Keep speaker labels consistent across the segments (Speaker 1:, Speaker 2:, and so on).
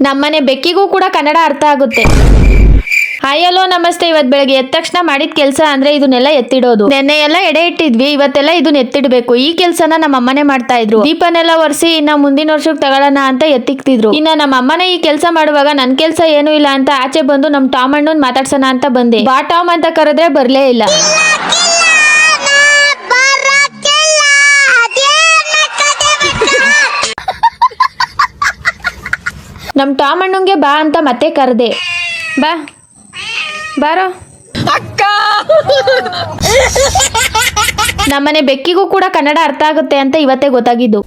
Speaker 1: ನಮ್ಮನೆ ಬೆಕ್ಕಿಗೂ ಕೂಡ ಕನ್ನಡ ಅರ್ಥ ಆಗುತ್ತೆ. ಹಾಯ್ ಹಲೋ ನಮಸ್ತೆ. ಇವತ್ತು ಬೆಳಗ್ಗೆ ಎದ್ದ ತಕ್ಷಣ ಮಾಡಿದ ಕೆಲಸ ಅಂದ್ರೆ ಇದನ್ನೆಲ್ಲ ಎತ್ತಿಡೋದು. ನೆನ್ನೆ ಎಲ್ಲ ಎಡೆ ಇಟ್ಟಿದ್ವಿ, ಇವತ್ತೆಲ್ಲ ಇದನ್ನ ಎತ್ತಿಡ್ಬೇಕು. ಈ ಕೆಲಸನ ನಮ್ಮ ಅಮ್ಮನೇ ಮಾಡ್ತಾ ಇದ್ರು. ದೀಪನೆಲ್ಲ ಒರೆಸಿ ಇನ್ನ ಮುಂದಿನ ವರ್ಷಕ್ಕೆ ತಗೊಳ್ಳೋಣ ಅಂತ ಎತ್ತಿಕ್ತಿದ್ರು. ಇನ್ನ ನಮ್ಮ ಅಮ್ಮನೇ ಈ ಕೆಲಸ ಮಾಡುವಾಗ ನನ್ ಕೆಲಸ ಏನು ಇಲ್ಲ ಅಂತ ಆಚೆ ಬಂದು ನಮ್ ಟಾಮ್ ಅಣ್ಣನ್ ಮಾತಾಡ್ಸೋಣ ಅಂತ ಬಂದೆ. ಬಾ ಟಾಮ್ ಅಂತ ಕರೆದ್ರೆ ಬರ್ಲೇ ಇಲ್ಲ. ನಮ್ ಟಾಮ್ ಅಣ್ಣಂಗೆ ಬಾ ಅಂತ ಮತ್ತೆ ಕರೆದೆ. ಬಾ ಬಾರೋ ಅಕ್ಕ. ನಮ್ಮನೆ ಬೆಕ್ಕಿಗೂ ಕೂಡ ಕನ್ನಡ ಅರ್ಥ ಆಗುತ್ತೆ ಅಂತ ಇವತ್ತೇ ಗೊತ್ತಾಗಿದ್ದು.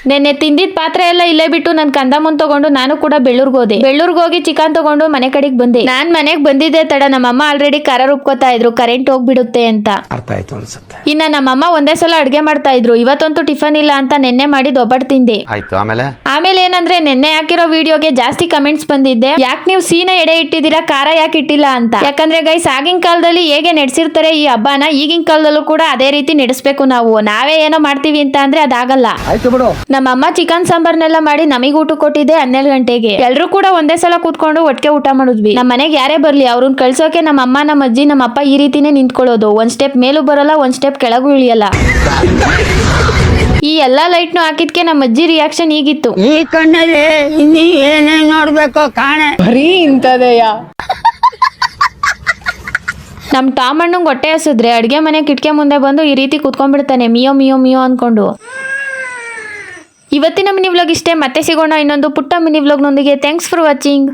Speaker 1: ನೆನ್ನೆ ತಿಂದಿದ್ ಪಾತ್ರೆ ಎಲ್ಲ ಇಲ್ಲೇ ಬಿಟ್ಟು ನನ್ ಕಂದ ಮುಂದ್ ತಗೊಂಡು ನಾನು ಕೂಡ ಬೆಳ್ಳೂರ್ಗ್ ಹೋದೆ. ಬೆಳ್ಳೂರ್ಗ್ ಹೋಗಿ ಚಿಕನ್ ತಗೊಂಡು ಮನೆ ಕಡೆಗೆ ಬಂದೆ. ನಾನ್ ಮನೆಗ್ ಬಂದಿದ್ದೆ ತಡ ನಮ್ಮಮ್ಮ ಆಲ್ರೆಡಿ ಖಾರ ರುಬ್ಕೋತಾ ಇದ್ರು, ಕರೆಂಟ್ ಹೋಗ್ಬಿಡುತ್ತೆ ಅಂತ.
Speaker 2: ಅರ್ಥ ಆಯ್ತು ಅನ್ಸುತ್ತೆ.
Speaker 1: ಇನ್ನ ನಮ್ಮಮ್ಮ ಒಂದೇ ಸಲ ಅಡ್ಗೆ ಮಾಡ್ತಾ ಇದ್ರು. ಇವತ್ತಂತೂ ಟಿಫನ್ ಇಲ್ಲ ಅಂತ ನೆನ್ನೆ ಮಾಡಿದ್ ಒಬ್ಬಟ್ಟು ತಿಂದೆ.
Speaker 2: ಆಯ್ತು. ಆಮೇಲೆ
Speaker 1: ಏನಂದ್ರೆ ನೆನ್ನೆ ಹಾಕಿರೋ ವಿಡಿಯೋಗೆ ಜಾಸ್ತಿ ಕಮೆಂಟ್ಸ್ ಬಂದಿದ್ದೆ. ಯಾಕೆ ನೀವು ಸೀನ ಎಡೆ ಇಟ್ಟಿದ್ದೀರಾ, ಖಾರ ಯಾಕೆ ಇಟ್ಟಿಲ್ಲ ಅಂತ. ಯಾಕಂದ್ರೆ ಗೈಸ್ ಆಗಿನ ಕಾಲದಲ್ಲಿ ಹೇಗೆ ನಡೆಸಿರ್ತಾರೆ ಈ ಹಬ್ಬನ, ಈಗಿನ ಕಾಲದಲ್ಲೂ ಕೂಡ ಅದೇ ರೀತಿ ನಡೆಸ್ಬೇಕು ನಾವು. ನಾವೇ ಏನೋ ಮಾಡ್ತೀವಿ ಅಂತ ಅಂದ್ರೆ ಅದಾಗಲ್ಲ. ನಮ್ಮಮ್ಮ ಚಿಕನ್ ಸಾಂಬಾರ್ನೆಲ್ಲ ಮಾಡಿ ನಮಗ್ ಊಟ ಕೊಟ್ಟಿದ್ದೆ 12 ಗಂಟೆಗೆ. ಎಲ್ರು ಕೂಡ ಒಂದೇ ಸಲ ಕೂತ್ಕೊಂಡು ಒಟ್ಟಿಗೆ ಊಟ ಮಾಡಿದ್ವಿ. ನಮ್ಮ ಮನೆಗೆ ಯಾರೇ ಬರ್ಲಿ ಅವ್ರನ್ನ ಕಳ್ಸೋಕೆ ನಮ್ಮ ಅಮ್ಮ, ನಮ್ಮ ಅಜ್ಜಿ, ನಮ್ಮ ಅಪ್ಪ ಈ ರೀತಿನೇ ನಿಂತ್ಕೊಳ್ಳೋದು. ಒಂದ್ ಸ್ಟೆಪ್ ಮೇಲೂ ಬರಲ್ಲ, ಒಂದ್ ಸ್ಟೆಪ್ ಕೆಳಗೂ ಇಳಿಯಲ್ಲ. ಈ ಎಲ್ಲಾ ಲೈಟ್ನು ಹಾಕಿದ್ಕೆ ನಮ್ಮ ಅಜ್ಜಿ ರಿಯಾಕ್ಷನ್ ಹೀಗಿತ್ತು.
Speaker 3: ಈ ಕಣ್ಣಲ್ಲಿ ಇನ್ನೀ ಏನೇನ್ ನೋಡ್ಬೇಕು ಕಾಣೆ
Speaker 4: ಬರೀ ಇಂತದೆಯಾ.
Speaker 1: ನಮ್ ಟಾಮ್ ಅಣ್ಣಂಗ್ ಹೊಟ್ಟೆ ಹಸಿದ್ರೆ ಅಡ್ಗೆ ಮನೆ ಕಿಟಕಿ ಮುಂದೆ ಬಂದು ಈ ರೀತಿ ಕುತ್ಕೊಂಡ್ಬಿಡ್ತಾನೆ, ಮಿಯೋ ಮಿಯೋ ಮಿಯೋ ಅನ್ಕೊಂಡು. ಇವತ್ತಿನ ಮಿನಿ ವ್ಲಾಗ್ ಇಷ್ಟೇ. ಮತ್ತೆ ಸಿಗೋಣ ಇನ್ನೊಂದು ಪುಟ್ಟ ಮಿನಿ ವ್ಲಾಗ್ನೊಂದಿಗೆ. Thanks for watching.